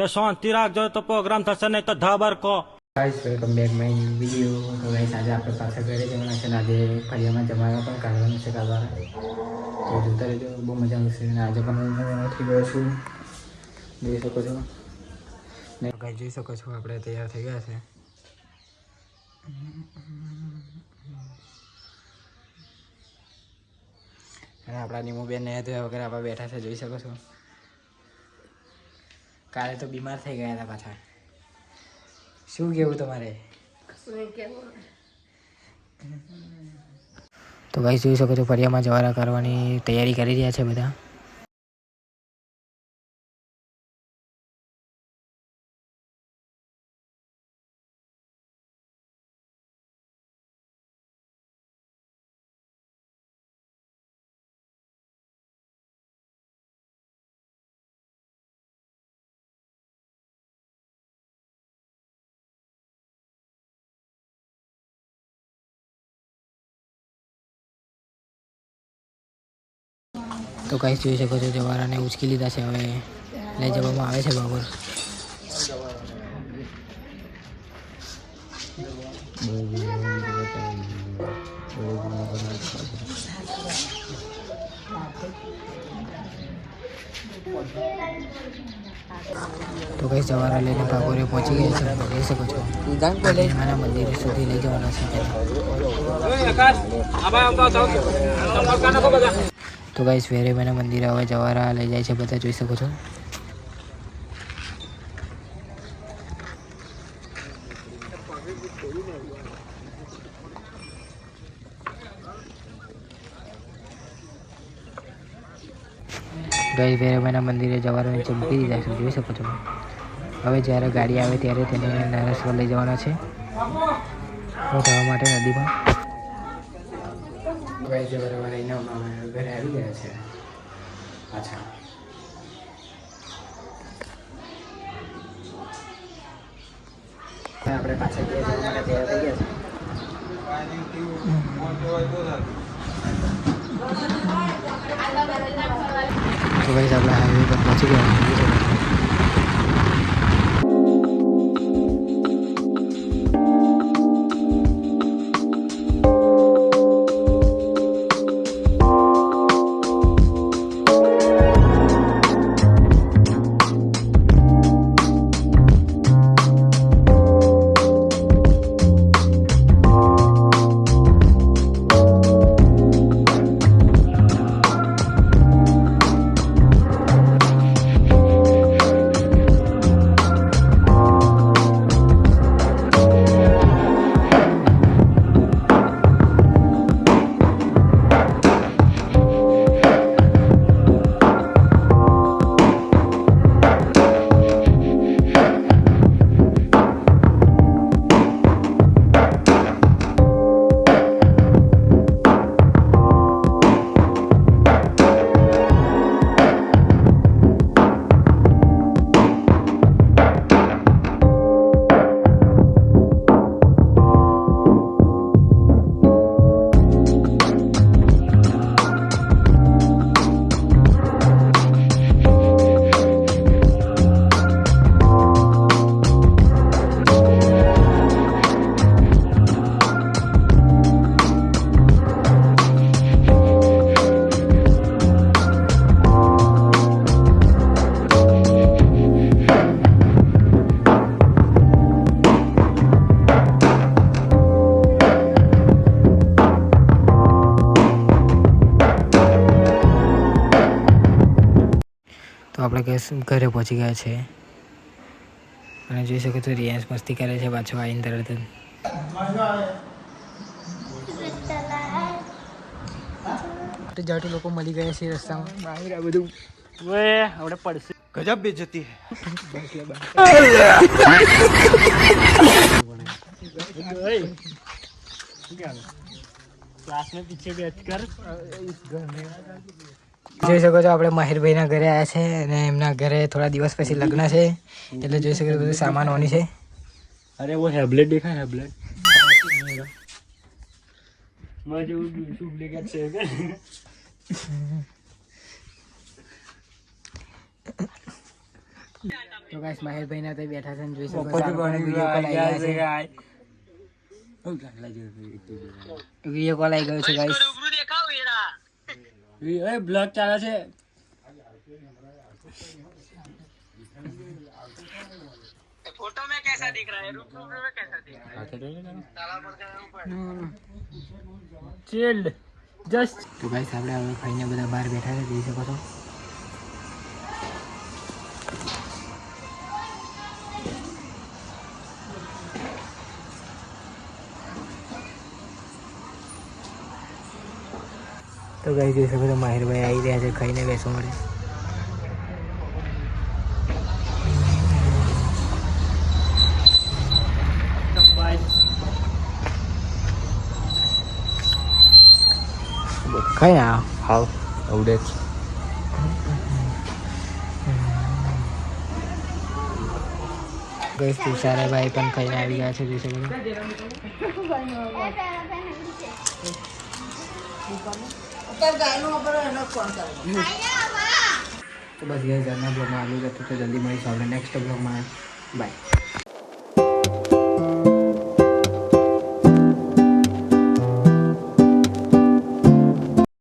કે શાંતિ રાખજો તો પ્રોગ્રામ થશે નહીં તો ધાબર કો. Guys welcome back my new video. તો ગાઈસ આજે આપણે પાછા ઘરે જવાના છે અને આજે ફળિયામાં જમાડવા પણ કાઢવાનું છે કાલવાળા. તો જોતા રહેજો, બહુ મજા આવશે. અને આજે પણ હું ઉઠી ગયો છું, જોઈ શકો છો ને. ગાઈસ જોઈ શકો છો આપણે તૈયાર થઈ ગયા છે. અને આપણા નીમુબેન ને ધોયા વગર આપણે બેઠા છે, જોઈ શકો છો. કાલે તો બીમાર થઈ ગયા હતા પાછા. શું કેવું તમારે? તો ગાઈસ જોઈ શકો છો ફળિયામાં જવારા કરવાની તૈયારી કરી રહ્યા છે બધા. તો ગાઈસ જોઈ શકો છો જવારાને ઉચકી લીધા છે, હવે લઈ જવામાં આવે છે બાબર. તો ગાઈસ જવારા લઈને બાબોરે પહોંચી ગયા છે, જોઈ શકો છો. મારા મંદિર સુધી લઈ જવાના છે. તો ગાઈસ વેરેબાના મંદિરે હવે જવારા લઈ જાય છે બધા, જોઈ શકો છો. ગાઈસ વેરેબાના મંદિરે જવારાને ચમકી દીધા છે, જોઈ શકો છો. હવે જ્યારે ગાડી આવે ત્યારે તેને નારેશ્વર લઈ જવાના છે જવા માટે નદીમાં. ગાઈસ જવારા લઈને ઘરે આવી ગયા છે પાછા. આપણે પાછા ગયા છે, તૈયાર થઈ ગયા છે. તો ગાઈસ આપણે હાઈવે પર પહોંચી ગયા. તો આપણે ઘરે પહોંચી ગયા છે અને જોઈ શકો છો રિયાઝ મસ્તી કરે છે પાછો આવીને તરત જ. જાટુ લોકો મળી ગયા છે રસ્તામાં માહિર આ બધું હવે પડશે गजब बेइज्जती है क्लास में पीछे बैठ कर જોઈ શકો છો આપણે માહિરભાઈના ઘરે આવ્યા છે અને એમના ઘરે થોડા દિવસ પછી લગ્ન છે એટલે જોઈ શકો છો બધું સામાન ઓની છે. अरे वो हेबलेट देखा है हेबलेट मैं जो डुप्लीकेट से તો ગાઈસ માહિરભાઈના તે બેઠા છે ને જોઈ શકો છો આપણે વિડિયો કોલ આવી ગયા છે વિડિયો કોલ આવી ગયો છે ગાઈસ ए ब्लॉग चाला છે फोटो में कैसा दिख रहा है रूप में कैसा दिख रहा है चिल्ड जस्ट તો ગાઈસ આપણે હવે ખાઈને બધા બહાર બેઠા છે જોઈ શકો છો. તો ગાઈસ જોઈ શકો છો માહિરભાઈ આવી રહ્યા છે ખાઈને બેસવા માટે. ખાઈ ના हाउ अवडे ગાઈસ તુષારભાઈ પણ ખાઈને આવી ગયા છે જોઈ શકો છો. તો બસ ગાઈસ આજના બ્લોગમાં આટલું જ હતું તો જલ્દી મળીશું આપણે નેક્સ્ટ બ્લોગમાં. બાય.